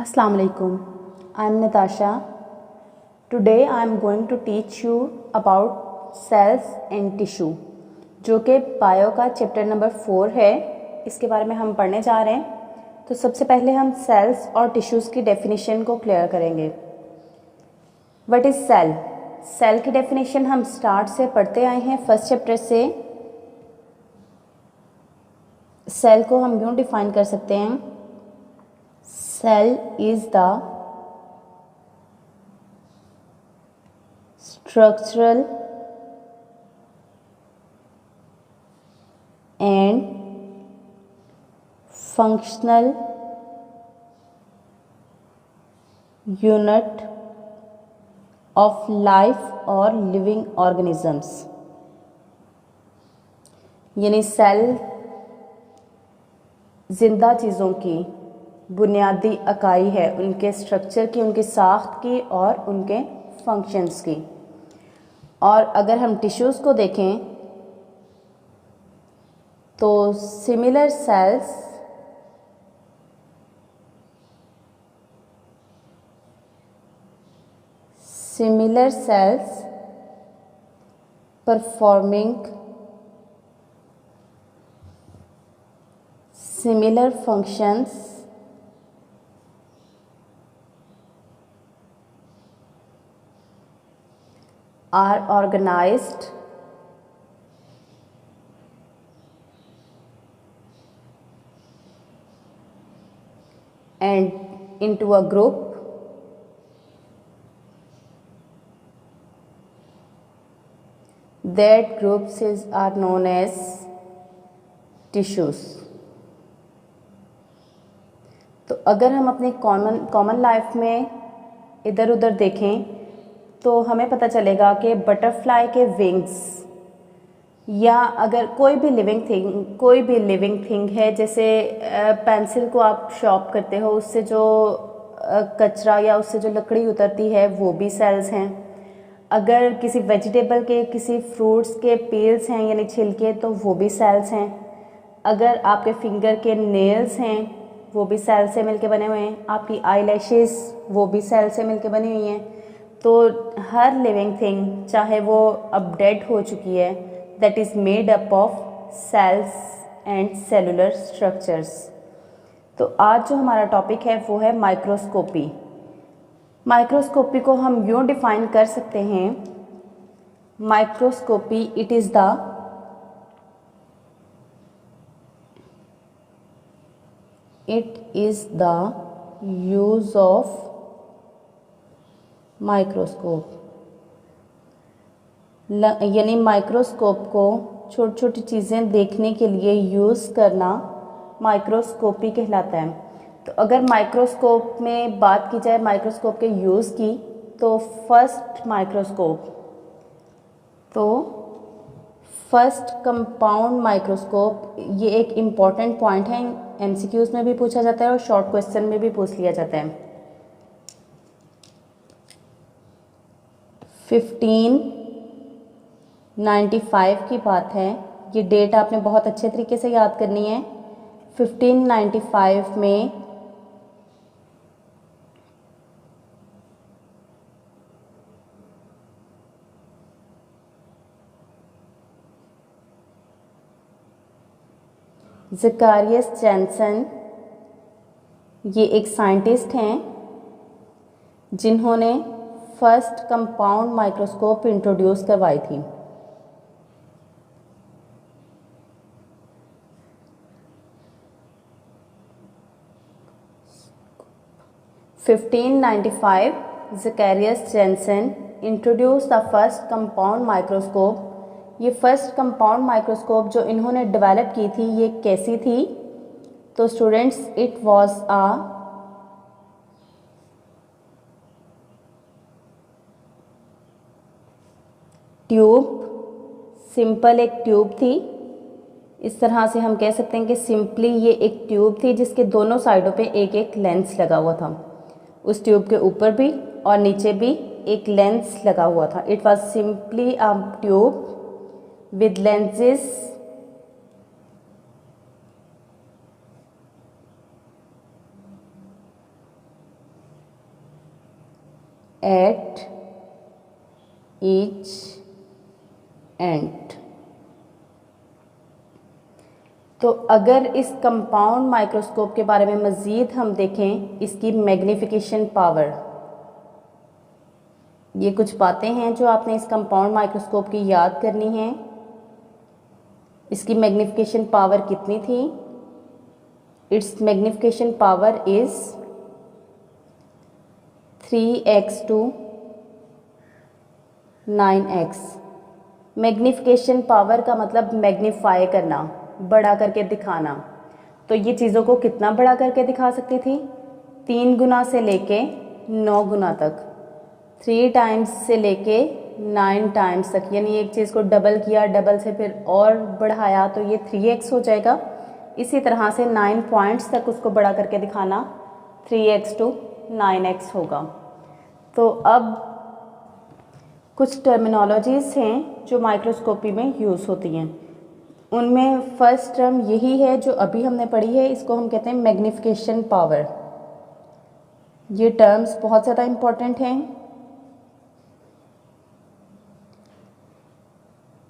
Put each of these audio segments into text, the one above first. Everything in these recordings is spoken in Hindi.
Assalamu alaikum. I am Natasha. Today I am going to teach you about cells and tissue, जो कि बायो का चैप्टर नंबर 4 है। इसके बारे में हम पढ़ने जा रहे हैं। तो सबसे पहले हम सेल्स और टिश्यूज़ की डेफिनेशन को क्लियर करेंगे। What is cell? सेल की डेफिनेशन हम स्टार्ट से पढ़ते आए हैं, फर्स्ट चैप्टर से। सेल को हम यूँ डिफाइन कर सकते हैं, cell is the structural and functional unit of life or living organisms। यानी सेल जिंदा चीज़ों की बुनियादी इकाई है, उनके स्ट्रक्चर की, उनकी साख्त की और उनके फंक्शंस की। और अगर हम टिश्यूज़ को देखें तो similar sales performing similar functions are organized and into a group that groups are known as tissues। तो अगर हम अपनी कॉमन लाइफ में इधर उधर देखें तो हमें पता चलेगा कि बटरफ्लाई के विंग्स, या अगर कोई भी लिविंग थिंग है, जैसे पेंसिल को आप शॉर्प करते हो, उससे जो कचरा या उससे जो लकड़ी उतरती है वो भी सेल्स हैं। अगर किसी वेजिटेबल के, किसी फ्रूट्स के पील्स हैं यानी छिलके, तो वो भी सेल्स हैं। अगर आपके फिंगर के नेल्स हैं वो भी सेल से मिलके बने हुए हैं। आपकी आई लैशेज़ वो भी सेल से मिलके बनी हुई हैं। तो हर लिविंग थिंग, चाहे वो अब डेड हो चुकी है, that is made up of cells and cellular structures. तो आज जो हमारा टॉपिक है वो है माइक्रोस्कोपी। माइक्रोस्कोपी को हम यूँ डिफाइन कर सकते हैं, microscopy it is the use of microscope. यानी माइक्रोस्कोप को छोटी छोटी चीज़ें देखने के लिए यूज़ करना माइक्रोस्कोपी कहलाता है। तो अगर माइक्रोस्कोप में बात की जाए, माइक्रोस्कोप के यूज़ की, तो फर्स्ट कंपाउंड माइक्रोस्कोप, ये एक इम्पॉर्टेंट पॉइंट है, एमसीक्यूज़ में भी पूछा जाता है और शॉर्ट क्वेश्चन में भी पूछ लिया जाता है। 1595 की बात है, ये डेट आपने बहुत अच्छे तरीके से याद करनी है। 1595 में ज़ेकारियस जैनसन, ये एक साइंटिस्ट हैं जिन्होंने फर्स्ट कंपाउंड माइक्रोस्कोप इंट्रोड्यूस करवाई थी। Zacharias Janssen introduce the first compound microscope. ये फर्स्ट कंपाउंड माइक्रोस्कोप जो इन्होंने डेवलप की थी, ये कैसी थी? तो students, it was a tube, simple एक ट्यूब थी। इस तरह से हम कह सकते हैं कि सिंपली ये एक ट्यूब थी जिसके दोनों साइडों पे एक एक लेंस लगा हुआ था। उस ट्यूब के ऊपर भी और नीचे भी एक लेंस लगा हुआ था। It was simply a tube with lenses at each end। तो अगर इस कंपाउंड माइक्रोस्कोप के बारे में मज़ीद हम देखें, इसकी मैग्नीफिकेशन पावर, ये कुछ बातें हैं जो आपने इस कंपाउंड माइक्रोस्कोप की याद करनी है। इसकी मैग्नीफिकेशन पावर कितनी थी? It's magnification power is 3x to 9x। Magnification power का मतलब मैग्नीफाई करना, बड़ा करके दिखाना। तो ये चीज़ों को कितना बड़ा करके दिखा सकती थी? 3 गुना से लेके 9 गुना तक, 3 टाइम्स से लेके 9 टाइम्स तक। यानी एक चीज़ को डबल किया, डबल से फिर और बढ़ाया तो ये 3x हो जाएगा। इसी तरह से 9 पॉइंट्स तक उसको बड़ा करके दिखाना 3x to 9x होगा। तो अब कुछ टर्मिनोलॉजीज़ हैं जो माइक्रोस्कोपी में यूज़ होती हैं। उनमें फर्स्ट टर्म यही है जो अभी हमने पढ़ी है, इसको हम कहते हैं मैग्नीफिकेशन पावर। ये टर्म्स बहुत ज़्यादा इम्पॉर्टेंट हैं।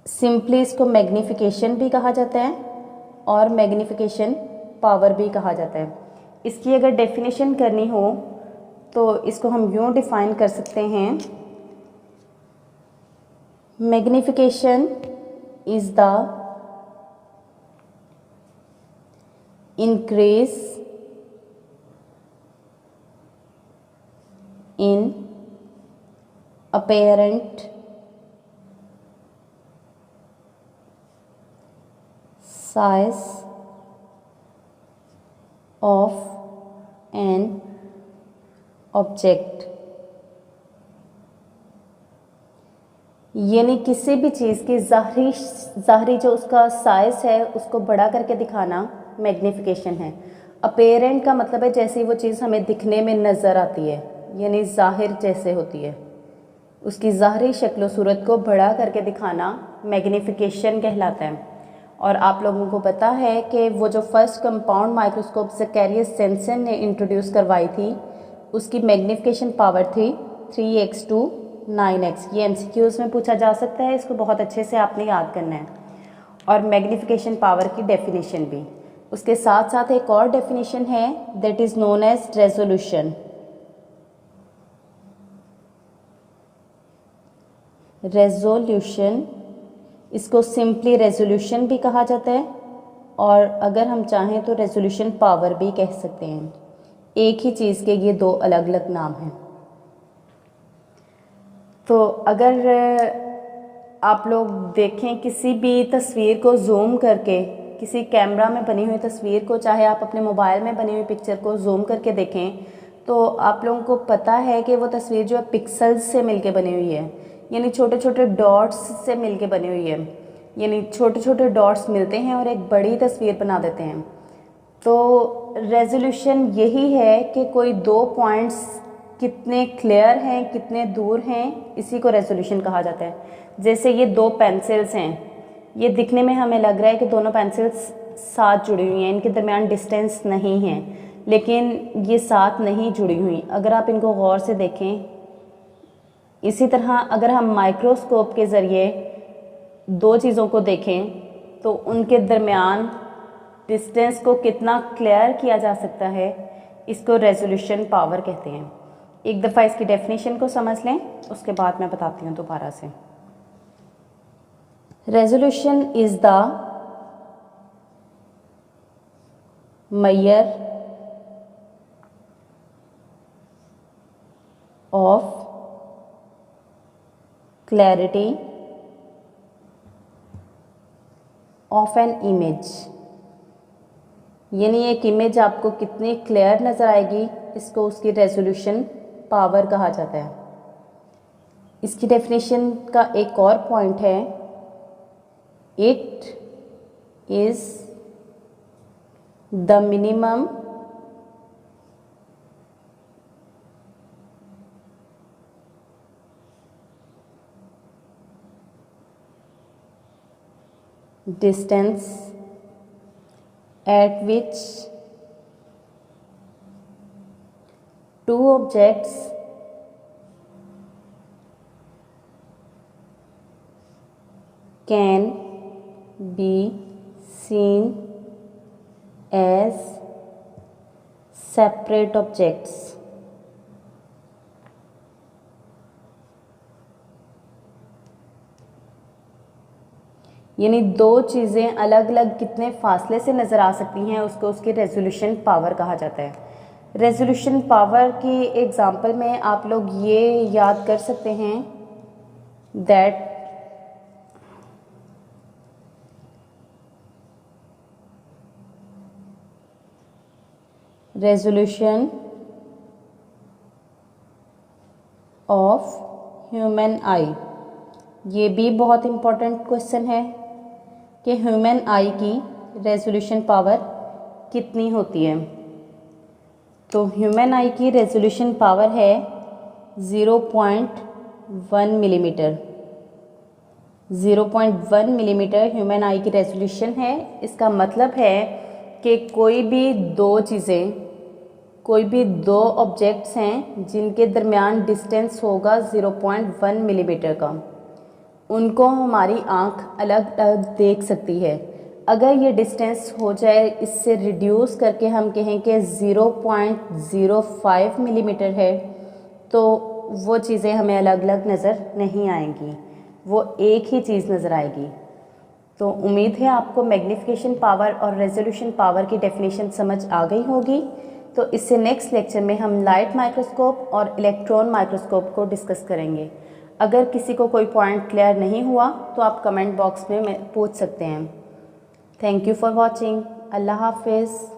सिंपली इसको मैग्नीफिकेशन भी कहा जाता है और मैग्नीफिकेशन पावर भी कहा जाता है। इसकी अगर डेफिनेशन करनी हो तो इसको हम यूँ डिफ़ाइन कर सकते हैं, magnification is the increase in apparent size of an object। यानी किसी भी चीज़ की ज़ाहरी जो उसका साइज़ है उसको बड़ा करके दिखाना मैग्नीफिकेशन है। अपेरेंट का मतलब है जैसी वो चीज़ हमें दिखने में नज़र आती है, यानी ज़ाहिर जैसे होती है, उसकी ज़ाहरी शक्ल सूरत को बड़ा करके दिखाना मैग्नीफिकेशन कहलाता है। और आप लोगों को पता है कि वो जो फर्स्ट कंपाउंड माइक्रोस्कोप ज़कैरियस सेंसन ने इंट्रोड्यूस करवाई थी, उसकी मैग्नीफिकेशन पावर थी 3x to 9x। ये MCQs में पूछा जा सकता है, इसको बहुत अच्छे से आपने याद करना है। और मैग्नीफिकेशन पावर की डेफिनेशन भी उसके साथ साथ एक और डेफिनेशन है, that is known as resolution. Resolution, इसको सिंपली रेजोल्यूशन भी कहा जाता है और अगर हम चाहें तो रेजोल्यूशन पावर भी कह सकते हैं। एक ही चीज़ के ये दो अलग अलग नाम हैं। तो अगर आप लोग देखें किसी भी तस्वीर को जूम करके, किसी कैमरा में बनी हुई तस्वीर को, चाहे आप अपने मोबाइल में बनी हुई पिक्चर को जूम करके देखें, तो आप लोगों को पता है कि वो तस्वीर जो है पिक्सल्स से मिलके बनी हुई है, यानी छोटे छोटे डॉट्स से मिलके बनी हुई है। यानी छोटे छोटे डॉट्स मिलते हैं और एक बड़ी तस्वीर बना देते हैं। तो रेजोल्यूशन यही है कि कोई दो पॉइंट्स कितने क्लियर हैं, कितने दूर हैं, इसी को रेजोल्यूशन कहा जाता है। जैसे ये दो पेंसिल्स हैं, ये दिखने में हमें लग रहा है कि दोनों पेंसिल्स साथ जुड़ी हुई हैं, इनके दरमियान डिस्टेंस नहीं है, लेकिन ये साथ नहीं जुड़ी हुई। अगर आप इनको गौर से देखें, इसी तरह अगर हम माइक्रोस्कोप के ज़रिए दो चीज़ों को देखें तो उनके दरमियान डिस्टेंस को कितना क्लियर किया जा सकता है, इसको रेजोल्यूशन पावर कहते हैं। एक दफ़ा इसकी डेफिनेशन को समझ लें, उसके बाद मैं बताती हूँ दोबारा से। Resolution is the measure of clarity of an image। यानी एक इमेज आपको कितनी क्लियर नज़र आएगी, इसको उसकी रेजोल्यूशन पावर कहा जाता है। इसकी डेफिनेशन का एक और पॉइंट है, it is the minimum distance at which two objects can be seen as separate objects. यानी दो चीज़ें अलग अलग कितने फासले से नज़र आ सकती हैं, उसको उसकी रेजोल्यूशन पावर कहा जाता है। रेजोल्यूशन पावर की एग्जांपल में आप लोग ये याद कर सकते हैं दैट रेजोल्यूशन ऑफ ह्यूमन आई, ये भी बहुत इम्पोर्टेंट क्वेश्चन है कि ह्यूमन आई की रेजोल्यूशन पावर कितनी होती है। तो ह्यूमन आई की रेजोल्यूशन पावर है 0.1 मिलीमीटर। 0.1 मिलीमीटर ह्यूमन आई की रेजोल्यूशन है। इसका मतलब है कि कोई भी दो ऑब्जेक्ट्स हैं जिनके दरमियान डिस्टेंस होगा 0.1 मिलीमीटर का, उनको हमारी आँख अलग अलग देख सकती है। अगर ये डिस्टेंस हो जाए, इससे रिड्यूस करके हम कहें कि 0.05 मिलीमीटर है, तो वो चीज़ें हमें अलग अलग नज़र नहीं आएंगी, वो एक ही चीज़ नज़र आएगी। तो उम्मीद है आपको मैग्नीफिकेशन पावर और रेजोल्यूशन पावर की डेफिनेशन समझ आ गई होगी। तो इससे नेक्स्ट लेक्चर में हम लाइट माइक्रोस्कोप और इलेक्ट्रॉन माइक्रोस्कोप को डिस्कस करेंगे। अगर किसी को कोई पॉइंट क्लियर नहीं हुआ तो आप कमेंट बॉक्स में पूछ सकते हैं। Thank you for watching. अल्लाह हाफिज़।